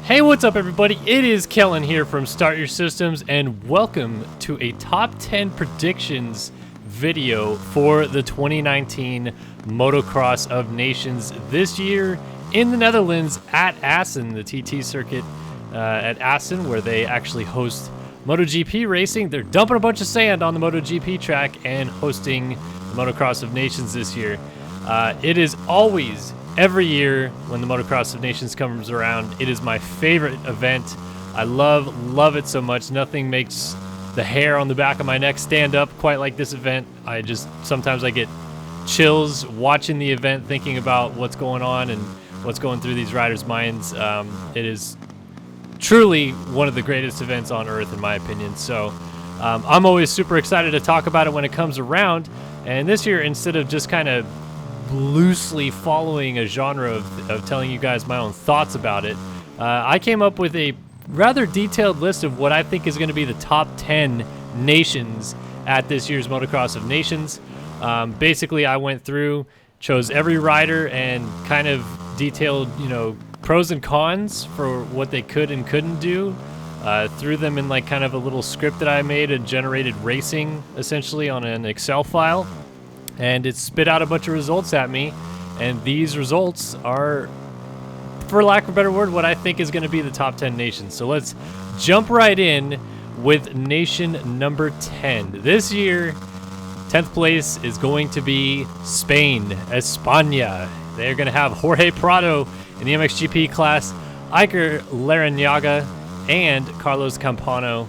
Hey, what's up everybody? It is Kellen here from Start Your Systems, and welcome to a top 10 predictions video for the 2019 Motocross of Nations this year in the Netherlands at Assen, the TT circuit at Assen, where they actually host MotoGP racing. They're dumping a bunch of sand on the MotoGP track and hosting the Motocross of Nations this year. It is always, every year when the Motocross of Nations comes around, it is my favorite event. I love it so much. Nothing makes the hair on the back of my neck stand up quite like this event. Sometimes I get chills watching the event, thinking about what's going on and what's going through these riders' minds. It is truly one of the greatest events on earth, in my opinion. So I'm always super excited to talk about it when it comes around. And this year, instead of just kind of loosely following a genre of telling you guys my own thoughts about it, I came up with a rather detailed list of what I think is going to be the top 10 nations at this year's Motocross of Nations. Basically, I went through, chose every rider, and kind of detailed, pros and cons for what they could and couldn't do. Threw them in like kind of a little script that I made and generated racing essentially on an Excel file. And it spit out a bunch of results at me, and these results are, for lack of a better word, what I think is going to be the top 10 nations. So let's jump right in with nation number 10. This year, 10th place is going to be Spain, España. They're going to have Jorge Prado in the MXGP class, Iker Larrañaga, and Carlos Campano.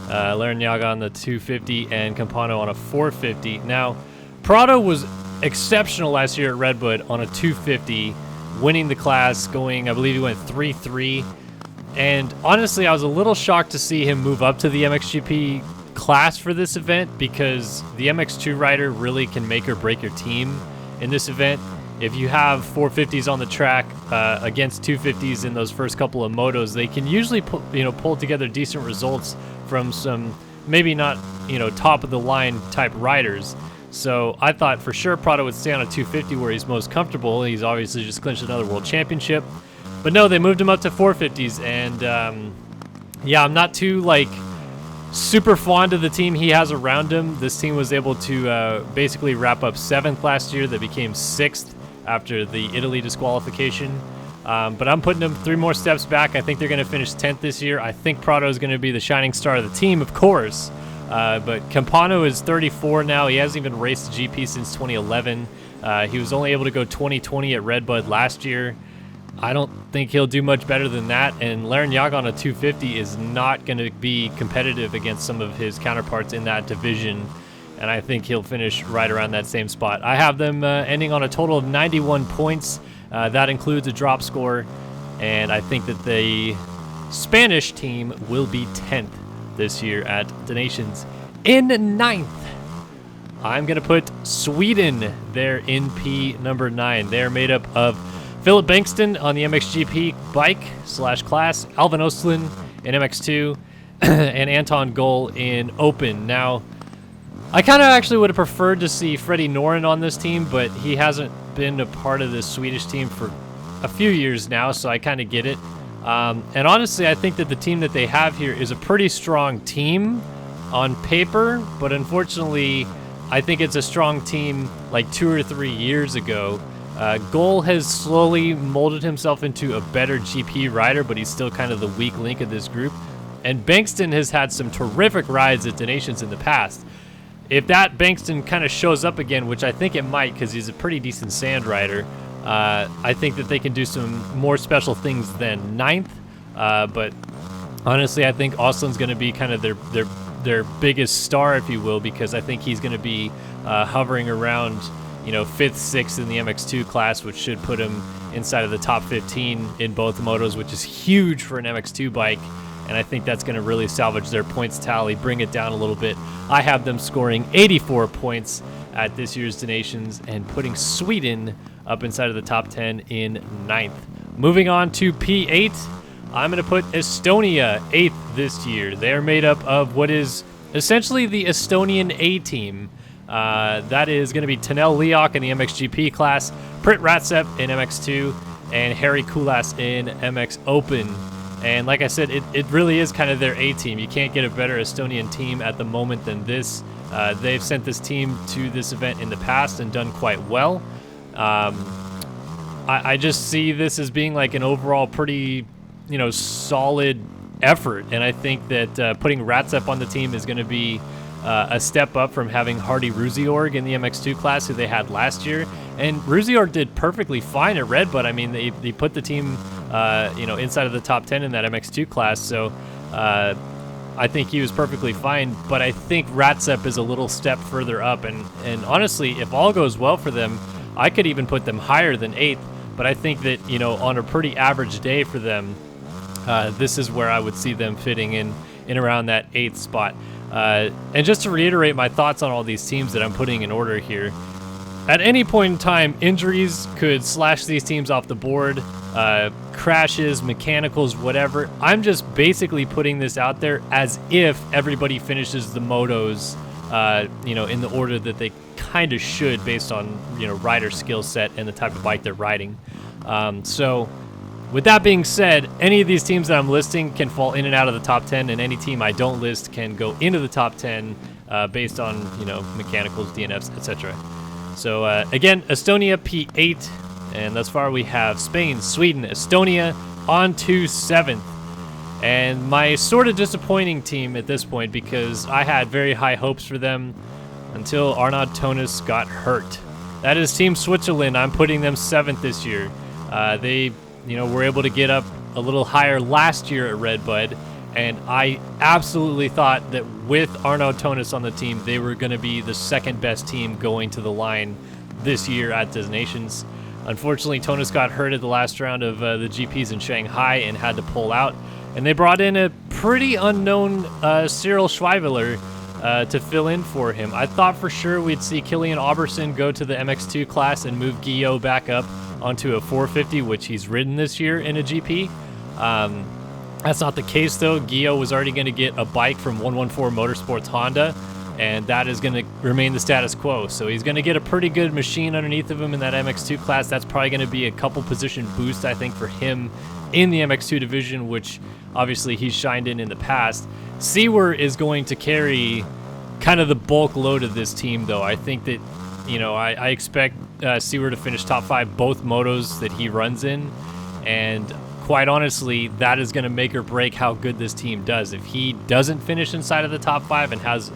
Larrañaga on the 250 and Campano on a 450. Now, Prado was exceptional last year at Redwood on a 250, winning the class, going, I believe he went 3-3. And honestly, I was a little shocked to see him move up to the MXGP class for this event, because the MX2 rider really can make or break your team in this event. If you have 450s on the track against 250s in those first couple of motos, they can usually pull together decent results from some maybe not top of the line type riders. So I thought for sure Prado would stay on a 250 where he's most comfortable. He's obviously just clinched another world championship. But no, they moved him up to 450s. And I'm not too super fond of the team he has around him. This team was able to basically wrap up 7th last year. They became 6th after the Italy disqualification. But I'm putting them 3 more steps back. I think they're going to finish 10th this year. I think Prado is going to be the shining star of the team, of course. But Campano is 34 now. He hasn't even raced GP since 2011. He was only able to go 20-20 at Redbud last year. I don't think he'll do much better than that. And Larrañaga on a 250 is not going to be competitive against some of his counterparts in that division. And I think he'll finish right around that same spot. I have them ending on a total of 91 points. That includes a drop score. And I think that the Spanish team will be 10th this year at the Nations. In 9th, I'm going to put Sweden there in P number 9. They're made up of Philip Bankston on the MXGP bike / class, Alvin Ostlund in MX2, and Anton Goll in Open. Now, I kind of actually would have preferred to see Freddie Noren on this team, but he hasn't been a part of this Swedish team for a few years now, so I kind of get it. And honestly, I think that the team that they have here is a pretty strong team on paper, but unfortunately, I think it's a strong team like 2 or 3 years ago. Goll has slowly molded himself into a better GP rider, but he's still kind of the weak link of this group. And Bankston has had some terrific rides at the Nations in the past. If that Bankston kind of shows up again, which I think it might because he's a pretty decent sand rider, I think that they can do some more special things than 9th. But honestly, I think Ostlund's going to be kind of their biggest star, if you will, because I think he's going to be hovering around 5th, 6th in the MX2 class, which should put him inside of the top 15 in both motos, which is huge for an MX2 bike. And I think that's going to really salvage their points tally, bring it down a little bit. I have them scoring 84 points at this year's Nations and putting Sweden up inside of the top 10 in 9th. Moving on to P8, I'm going to put Estonia 8th this year. They're made up of what is essentially the Estonian A team. That is going to be Tanel Liok in the MXGP class, Prit Ratsep in MX2, and Harry Kulas in MX Open. And like I said, it really is kind of their A team. You can't get a better Estonian team at the moment than this. They've sent this team to this event in the past and done quite well. I just see this as being like an overall pretty, solid effort. And I think that putting Ratsep on the team is going to be a step up from having Hardy Ruziorg in the MX2 class, who they had last year. And Ruziorg did perfectly fine at Redbud. I mean, they put the team, inside of the top 10 in that MX2 class. So I think he was perfectly fine. But I think Ratsep is a little step further up. And honestly, if all goes well for them, I could even put them higher than 8th. But I think that, on a pretty average day for them, this is where I would see them fitting in around that 8th spot. And just to reiterate my thoughts on all these teams that I'm putting in order here, at any point in time, injuries could slash these teams off the board, crashes, mechanicals, whatever. I'm just basically putting this out there as if everybody finishes the motos, in the order that they kind of should based on, rider skill set and the type of bike they're riding. So with that being said, any of these teams that I'm listing can fall in and out of the top 10, and any team I don't list can go into the top 10 based on, mechanicals, DNFs, etc. So again, Estonia P8, and thus far we have Spain, Sweden, Estonia on to 7th. And my sort of disappointing team at this point, because I had very high hopes for them until Arnaud Tonus got hurt. That is Team Switzerland. I'm putting them 7th this year. They were able to get up a little higher last year at Redbud, and I absolutely thought that with Arnaud Tonus on the team, they were going to be the second best team going to the line this year at the Nations. Unfortunately, Tonus got hurt at the last round of the GPs in Shanghai and had to pull out, and they brought in a pretty unknown Cyril Schweiveler to fill in for him. I thought for sure we'd see Kilian Auberson go to the MX2 class and move Guillaume back up onto a 450, which he's ridden this year in a GP. That's not the case, though. Guillaume was already going to get a bike from 114 Motorsports Honda, and that is going to remain the status quo. So he's going to get a pretty good machine underneath of him in that MX2 class. That's probably going to be a couple position boost, I think, for him in the MX2 division, which obviously he's shined in the past. Seawer is going to carry kind of the bulk load of this team, though. I think that, I expect Seawer to finish top 5 both motos that he runs in, and quite honestly, that is going to make or break how good this team does. If he doesn't finish inside of the top 5 and has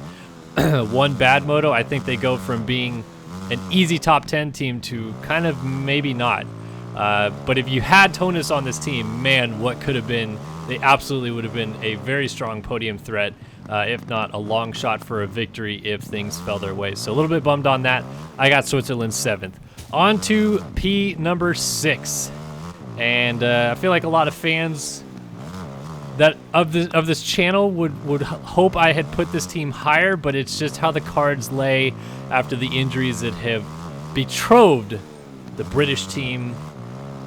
one bad moto, I think they go from being an easy top 10 team to kind of maybe not. But if you had Tonus on this team, man, what could have been? They absolutely would have been a very strong podium threat, if not a long shot for a victory if things fell their way. So a little bit bummed on that. I got Switzerland 7th. On to P number 6. And I feel like a lot of fans that of this channel would hope I had put this team higher, but it's just how the cards lay after the injuries that have betrothed the British team.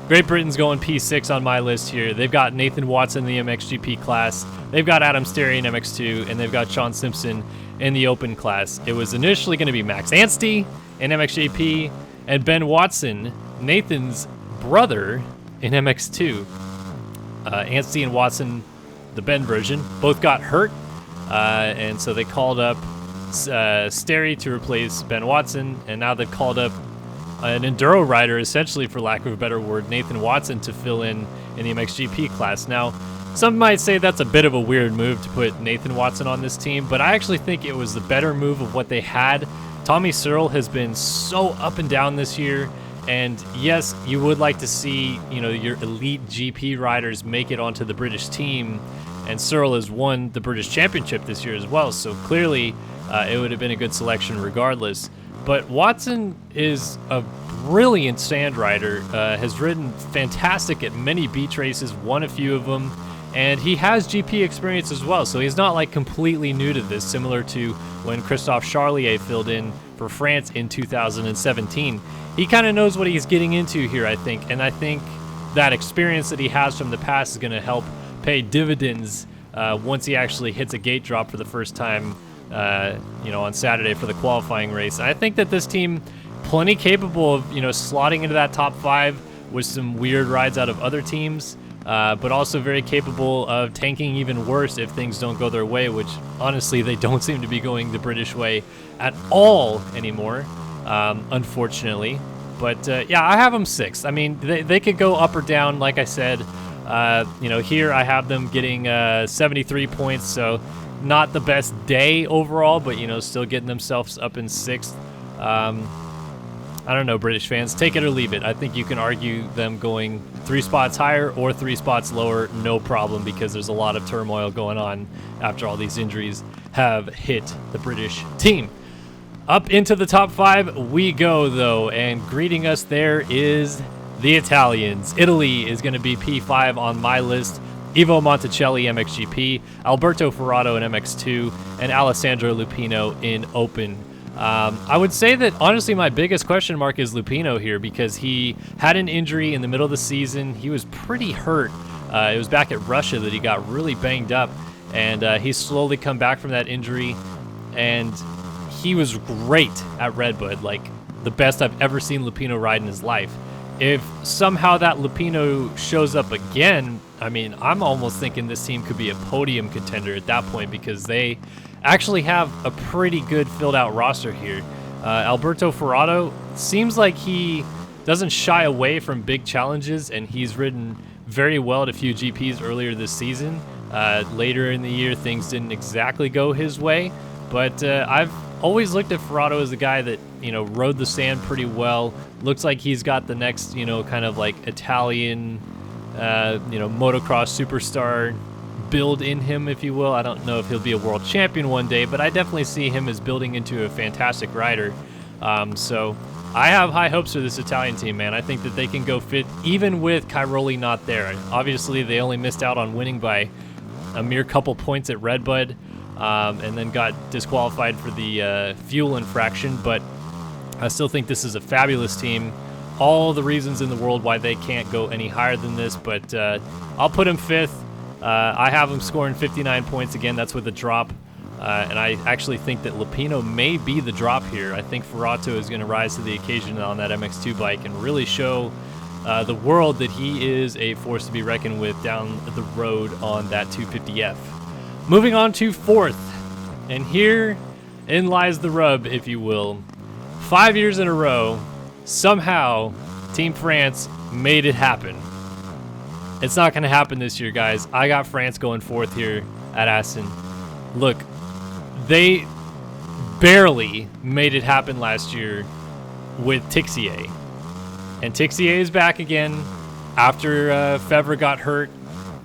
Great Britain's going P6 on my list here. They've got Nathan Watson in the MXGP class. They've got Adam Sterry in MX2, and they've got Sean Simpson in the Open class. It was initially going to be Max Anstey in MXGP and Ben Watson, Nathan's brother, in MX2. Anstey and Watson, the Ben version, both got hurt, and so they called up Sterry to replace Ben Watson, and now they've called up an enduro rider, essentially, for lack of a better word, Nathan Watson, to fill in the MXGP class. Now, some might say that's a bit of a weird move to put Nathan Watson on this team, but I actually think it was the better move of what they had. Tommy Searle has been so up and down this year, and yes, you would like to see, your elite GP riders make it onto the British team, and Searle has won the British Championship this year as well, so clearly it would have been a good selection regardless. But Watson is a brilliant sand rider, has ridden fantastic at many beach races, won a few of them, and he has GP experience as well, so he's not like completely new to this, similar to when Christophe Charlier filled in for France in 2017. He kind of knows what he's getting into here, I think, and I think that experience that he has from the past is going to help pay dividends once he actually hits a gate drop for the first time, on Saturday for the qualifying race. And I think that this team, plenty capable of, slotting into that top 5 with some weird rides out of other teams. but also very capable of tanking even worse if things don't go their way, which honestly they don't seem to be going the British way at all anymore, unfortunately. But yeah, I have them 6th. I mean, they could go up or down, like I said. You know, here I have them getting 73 points, so not the best day overall, but, you know, still getting themselves up in 6th. I don't know, British fans, take it or leave it. I think you can argue them going 3 spots higher or 3 spots lower, no problem, because there's a lot of turmoil going on after all these injuries have hit the British team. Up into the top 5 we go, though, and greeting us there is the Italians. Italy is going to be P5 on my list. Ivo Monticelli, MXGP, Alberto Ferraro in MX2, and Alessandro Lupino in Open. I would say that, honestly, my biggest question mark is Lupino here, because he had an injury in the middle of the season. He was pretty hurt. It was back at Russia that he got really banged up, and he's slowly come back from that injury, and he was great at Redbud, like the best I've ever seen Lupino ride in his life. If somehow that Lupino shows up again, I mean, I'm almost thinking this team could be a podium contender at that point, because they actually have a pretty good filled out roster here. Alberto Ferraro seems like he doesn't shy away from big challenges, and he's ridden very well at a few GPs earlier this season. Later in the year, things didn't exactly go his way, but I've always looked at Ferraro as a guy that, you know, rode the sand pretty well. Looks like he's got the next, you know, kind of like Italian, you know, motocross superstar build in him, if you will. I don't know if he'll be a world champion one day, but I definitely see him as building into a fantastic rider. So I have high hopes for this Italian team, man. I think that they can go 5th, even with Cairoli not there. Obviously, they only missed out on winning by a mere couple points at Redbud, and then got disqualified for the fuel infraction, but I still think this is a fabulous team. All the reasons in the world why they can't go any higher than this, but I'll put them 5th. I have them scoring 59 points again. That's with a drop, and I actually think that Lupino may be the drop here. I think Ferrato is going to rise to the occasion on that MX2 bike and really show the world that he is a force to be reckoned with down the road on that 250F. Moving on to 4th, and herein lies the rub, if you will. 5 years in a row, somehow Team France made it happen. It's not going to happen this year, guys. I got France going 4th here at Assen. Look, they barely made it happen last year with Tixier. And Tixier is back again after Fevre got hurt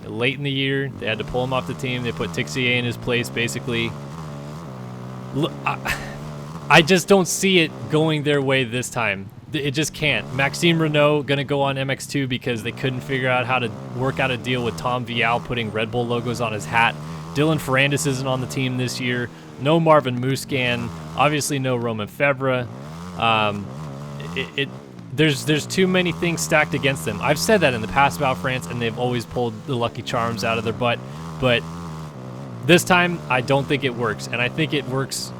late in the year. They had to pull him off the team. They put Tixier in his place, basically. Look, I just don't see it going their way this time. It just can't. Maxime Renault going to go on MX2 because they couldn't figure out how to work out a deal with Tom Vial putting Red Bull logos on his hat. Dylan Ferrandis isn't on the team this year. No Marvin Muscan. Obviously no Romain Fevre. There's too many things stacked against them. I've said that in the past about France, and they've always pulled the Lucky Charms out of their butt. But this time, I don't think it works. And I think it works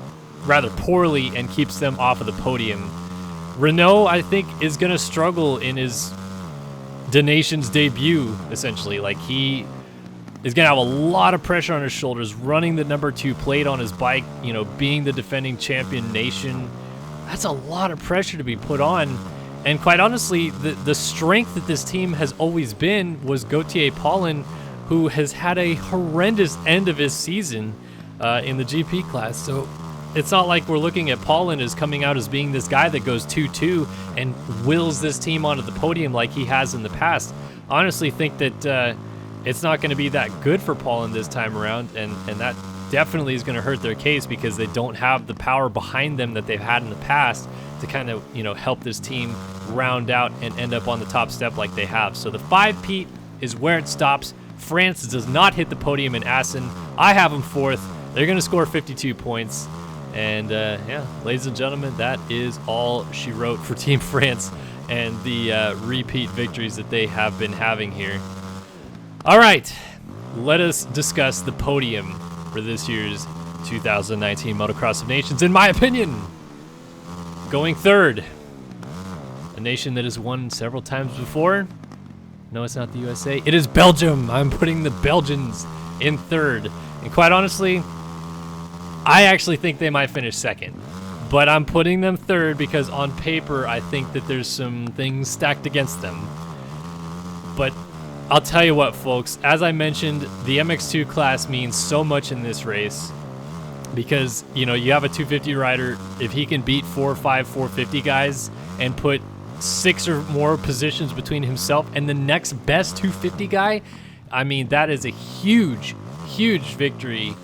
rather poorly and keeps them off of the podium. Renault, I think, is going to struggle in his Des Nations debut, essentially. Like, he is going to have a lot of pressure on his shoulders, running the number 2 plate on his bike, you know, being the defending champion nation. That's a lot of pressure to be put on. And quite honestly, the strength that this team has always been was Gauthier Paulin, who has had a horrendous end of his season in the GP class. So it's not like we're looking at Paulin as coming out as being this guy that goes 2-2 and wills this team onto the podium like he has in the past. I honestly think that it's not going to be that good for Paulin this time around, and that definitely is going to hurt their case because they don't have the power behind them that they've had in the past to kind of, you know, help this team round out and end up on the top step like they have. So the 5-peat is where it stops. France does not hit the podium in Assen. I have them 4th. They're going to score 52 points. And yeah, ladies and gentlemen, that is all she wrote for Team France and the repeat victories that they have been having here. All right, let us discuss the podium for this year's 2019 Motocross of Nations. In my opinion, going 3rd, a nation that has won several times before, No, it's not the USA. It is Belgium. I'm putting the Belgians in third. And quite honestly, I actually think they might finish second. But I'm putting them third because on paper, I think that there's some things stacked against them. But I'll tell you what, folks. As I mentioned, the MX2 class means so much in this race. Because, you know, you have a 250 rider, if he can beat 4 or 5 450 guys and put 6 or more positions between himself and the next best 250 guy, I mean, that is a huge, huge victory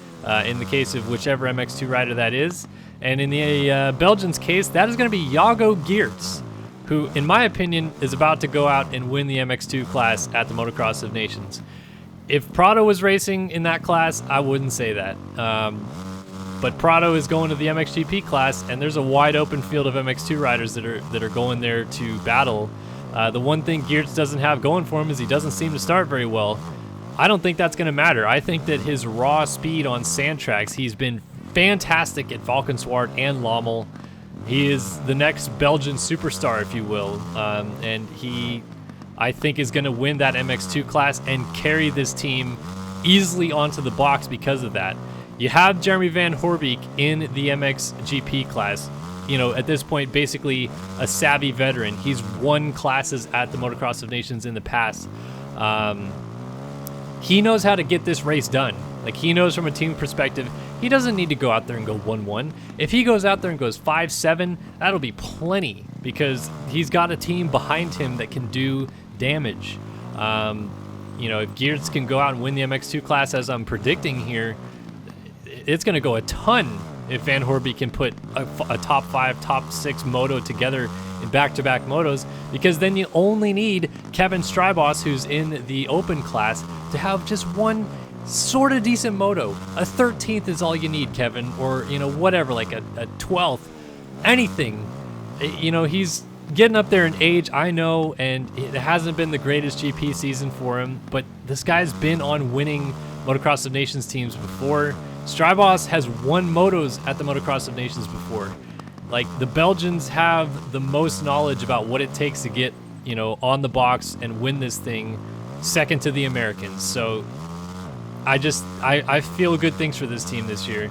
in the case of whichever MX2 rider that is. And in the Belgians' case, that is going to be Jago Geerts, who, in my opinion, is about to go out and win the MX2 class at the Motocross of Nations. If Prado was racing in that class, I wouldn't say that. But Prado is going to the MXGP class, and there's a wide open field of MX2 riders that are going there to battle. The one thing Geerts doesn't have going for him is he doesn't seem to start very well. I don't think that's going to matter. I think that his raw speed on sand tracks, he's been fantastic at Valkenswaard and Lommel. He is the next Belgian superstar, if you will, and he, I think, is going to win that MX2 class and carry this team easily onto the box because of that. You have Jeremy Van Horbeek in the MXGP class. You know, at this point, basically a savvy veteran. He's won classes at the Motocross of Nations in the past. He knows how to get this race done. Like, he knows from a team perspective, he doesn't need to go out there and go 1-1. If he goes out there and goes 5-7, that'll be plenty because he's got a team behind him that can do damage. You know, if Geerts can go out and win the MX2 class, as I'm predicting here, it's going to go a ton if Van Horbeek can put a top 5, top 6 moto together in back-to-back motos, because then you only need Kevin Strybos, who's in the open class, to have just one sort of decent moto. A 13th is all you need, Kevin, or, you know, whatever, like a 12th, anything. You know, he's getting up there in age, I know, and it hasn't been the greatest GP season for him, but this guy's been on winning Motocross of Nations teams before. Strybos has won motos at the Motocross of Nations before. Like, the Belgians have the most knowledge about what it takes to get, you know, on the box and win this thing, second to the Americans. So I feel good things for this team this year.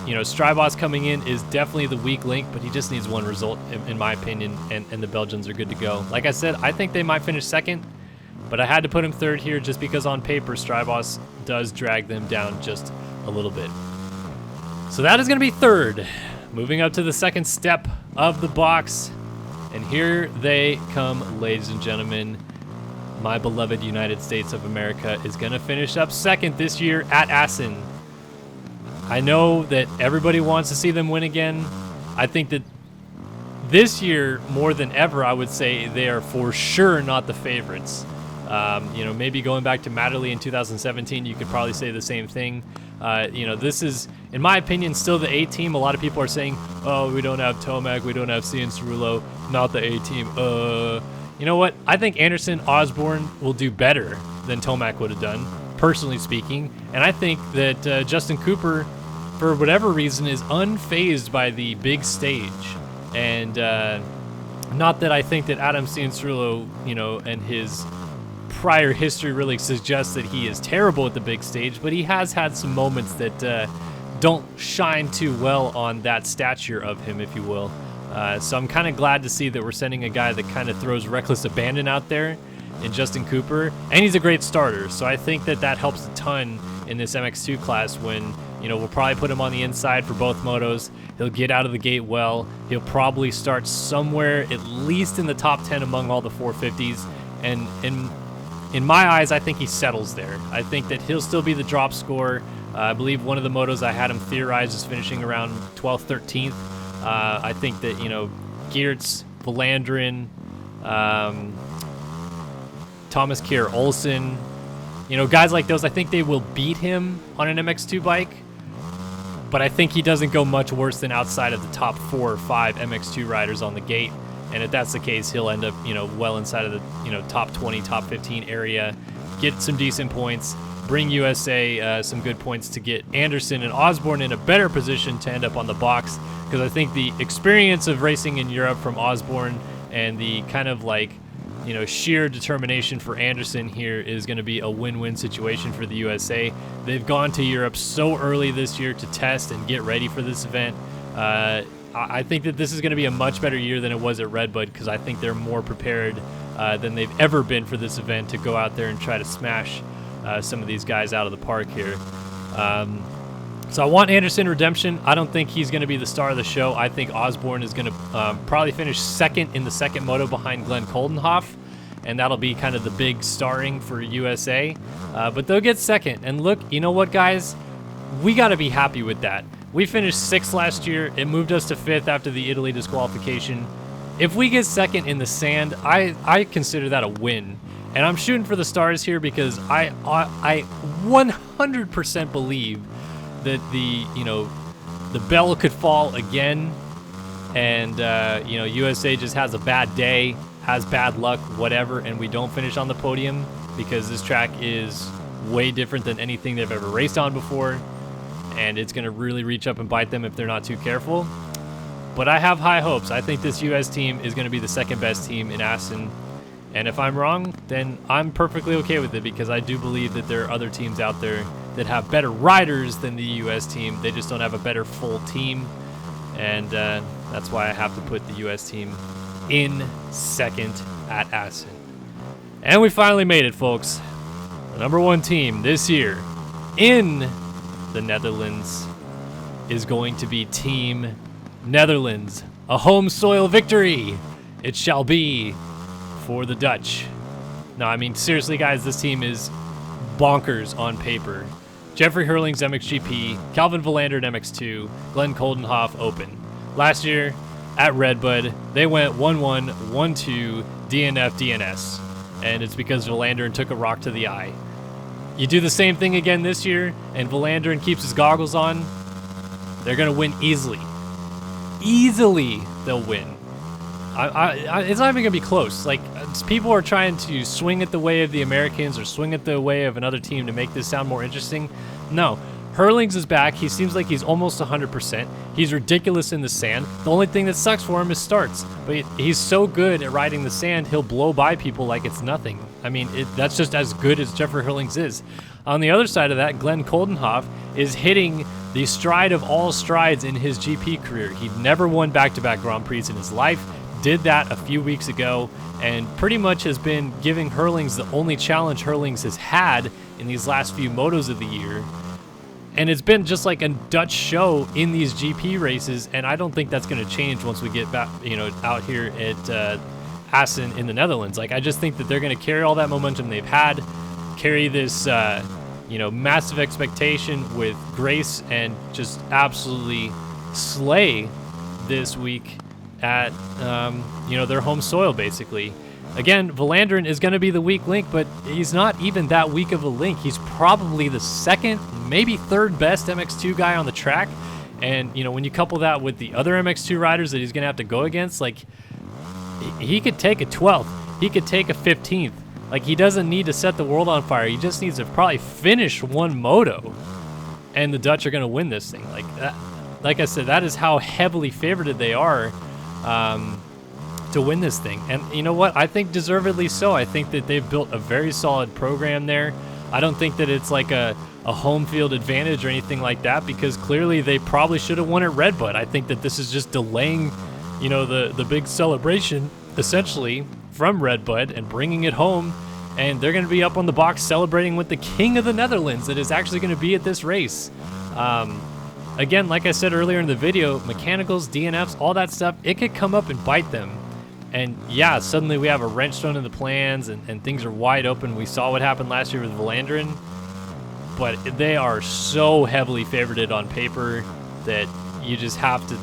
You know, Strybos coming in is definitely the weak link, but he just needs one result, in my opinion, and the Belgians are good to go. Like I said, I think they might finish second, but I had to put him third here just because on paper, Strybos does drag them down just a little bit. So that is going to be third. Moving up to the second step of the box. And here they come, ladies and gentlemen. My beloved United States of America is going to finish up second this year at Assen. I know that everybody wants to see them win again. I think that this year, more than ever, I would say they are for sure not the favorites. You know, maybe going back to Matterley in 2017, you could probably say the same thing. You know, this is, in my opinion, still the A team. A lot of people are saying, oh, we don't have Tomac, we don't have Cian Cerullo, not the A team. You know what? I think Anderson Osborne will do better than Tomac would have done, personally speaking. And I think that Justin Cooper, for whatever reason, is unfazed by the big stage. And not that I think that Adam Cian Cerullo, you know, and his prior history really suggests that he is terrible at the big stage, but he has had some moments that don't shine too well on that stature of him, if you will. So I'm kind of glad to see that we're sending a guy that kind of throws reckless abandon out there in Justin Cooper, and he's a great starter. So I think that that helps a ton in this MX2 class when, you know, we'll probably put him on the inside for both motos. He'll get out of the gate well. He'll probably start somewhere at least in the top 10 among all the 450s, and in my eyes, I think he settles there. I think that he'll still be the drop scorer. I believe one of the motos I had him theorize is finishing around 12th, 13th. I think that, you know, Geerts, Valandrin, Thomas Kier Olsen, you know, guys like those, I think they will beat him on an MX2 bike. But I think he doesn't go much worse than outside of the top 4 or 5 MX2 riders on the gate. And if that's the case, he'll end up, you know, well inside of the, you know, top 20, top 15 area, get some decent points, bring USA some good points to get Anderson and Osborne in a better position to end up on the box. Because I think the experience of racing in Europe from Osborne and the kind of like you know, sheer determination for Anderson here is going to be a win-win situation for the USA. They've gone to Europe so early this year to test and get ready for this event. I think that this is going to be a much better year than it was at Redbud, because I think they're more prepared than they've ever been for this event to go out there and try to smash some of these guys out of the park here. So I want Anderson redemption. I don't think he's going to be the star of the show. I think Osborne is going to probably finish second in the second moto behind Glenn Coldenhoff, and that'll be kind of the big starring for USA. But they'll get second. And look, you know what, guys? We got to be happy with that. We finished 6th last year. It moved us to 5th after the Italy disqualification. If we get second in the sand, I consider that a win. And I'm shooting for the stars here because I 100% believe that the bell could fall again, and USA just has a bad day, has bad luck, whatever, and we don't finish on the podium, because this track is way different than anything they've ever raced on before, and it's going to really reach up and bite them if they're not too careful. But I have high hopes. I think this US team is going to be the second best team in Assen. And if I'm wrong, then I'm perfectly okay with it, because I do believe that there are other teams out there that have better riders than the US team. They just don't have a better full team. And that's why I have to put the US team in second at Assen. And we finally made it, folks. The number 1 team this year in the Netherlands is going to be Team Netherlands. A home soil victory it shall be for the Dutch. No, I mean, seriously, guys, this team is bonkers on paper. Jeffrey Hurling's MXGP, Calvin Verlander at MX2, Glenn Coldenhoff Open. Last year at Redbud, they went 1-1, 1-2, DNF, DNS. And it's because Verlander took a rock to the eye. You do the same thing again this year, and Verlander keeps his goggles on, they're going to win easily. Easily, they'll win. It's not even going to be close. Like, people are trying to swing it the way of the Americans or swing it the way of another team to make this sound more interesting. No. Hurlings is back. He seems like he's almost 100%. He's ridiculous in the sand. The only thing that sucks for him is starts. But he's so good at riding the sand, he'll blow by people like it's nothing. I mean, that's just as good as Jeffrey Hurlings is. On the other side of that, Glenn Coldenhoff is hitting the stride of all strides in his GP career. He'd never won back-to-back Grand Prix in his life. Did that a few weeks ago, and pretty much has been giving Hurlings the only challenge Hurlings has had in these last few motos of the year. And it's been just like a Dutch show in these GP races, and I don't think that's going to change once we get back, out here at Assen in the Netherlands. Like, I just think that they're going to carry all that momentum they've had, carry this, massive expectation with grace, and just absolutely slay this week at, their home soil, basically. Again, Verlander is going to be the weak link, but he's not even that weak of a link. He's probably the second, maybe third best MX2 guy on the track. And, when you couple that with the other MX2 riders that he's going to have to go against, like, he could take a 12th. He could take a 15th. Like, he doesn't need to set the world on fire. He just needs to probably finish one moto, and the Dutch are going to win this thing. Like that, like I said, that is how heavily favorited they are to win this thing. And you know what? I think deservedly so. I think that they've built a very solid program there. I don't think that it's like a home field advantage or anything like that, because clearly they probably should have won at Redbud. I think that this is just delaying, the big celebration essentially from Redbud and bringing it home. And they're going to be up on the box celebrating with the king of the Netherlands that is actually going to be at this race. Again, like I said earlier in the video, mechanicals, DNFs, all that stuff, it could come up and bite them. And yeah, suddenly we have a wrench thrown in the plans, and things are wide open. We saw what happened last year with Verlander, but they are so heavily favorited on paper that you just have to,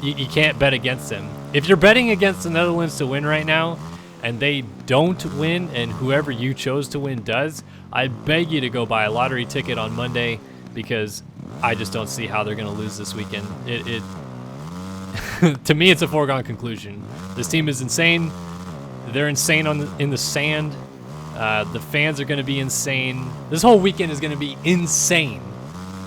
you can't bet against them. If you're betting against the Netherlands to win right now, and they don't win, and whoever you chose to win does, I beg you to go buy a lottery ticket on Monday, because I just don't see how they're going to lose this weekend. To me, it's a foregone conclusion. This team is insane. They're insane in the sand. The fans are going to be insane. This whole weekend is going to be insane.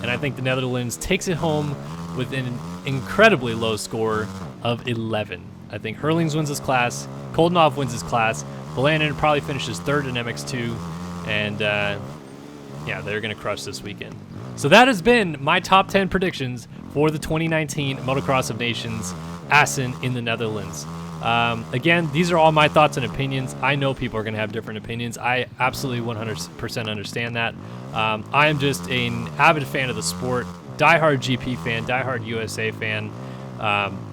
And I think the Netherlands takes it home with an incredibly low score of 11. I think Hurlings wins his class. Coldenhoff wins his class. Landon probably finishes third in MX2, and yeah, they're going to crush this weekend. So that has been my top 10 predictions for the 2019 Motocross of Nations Assen in the Netherlands. Again, these are all my thoughts and opinions. I know people are going to have different opinions. I absolutely 100% understand that. I am just an avid fan of the sport, diehard GP fan, diehard USA fan.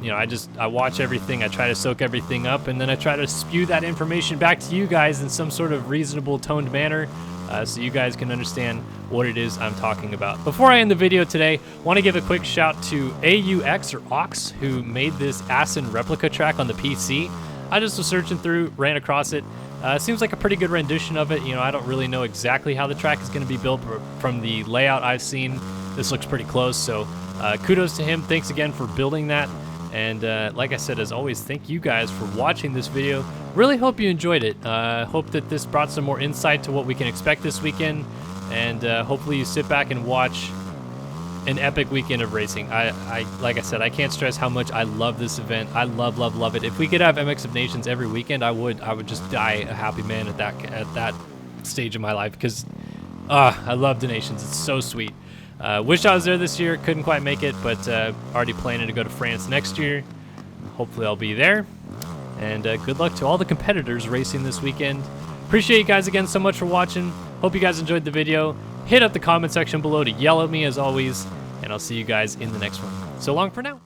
You know, I watch everything, I try to soak everything up, and then I try to spew that information back to you guys in some sort of reasonable toned manner, so you guys can understand what it is I'm talking about. Before I end the video today, I want to give a quick shout to AUX or Ox, who made this Assen replica track on the PC. I just was searching through, ran across it. Seems like a pretty good rendition of it. You know, I don't really know exactly how the track is going to be built, but from the layout I've seen, this looks pretty close, so kudos to him. Thanks again for building that. And like I said, as always, thank you guys for watching this video. Really hope you enjoyed it. Hope that this brought some more insight to what we can expect this weekend. And hopefully you sit back and watch an epic weekend of racing. Like I said, I can't stress how much I love this event. I love it. If we could have MX of Nations every weekend, I would just die a happy man at that stage of my life, because I love the Nations. It's so sweet. Wish I was there this year. Couldn't quite make it, but already planning to go to France next year. Hopefully I'll be there. And good luck to all the competitors racing this weekend. Appreciate you guys again so much for watching. Hope you guys enjoyed the video. Hit up the comment section below to yell at me as always, and I'll see you guys in the next one. So long for now.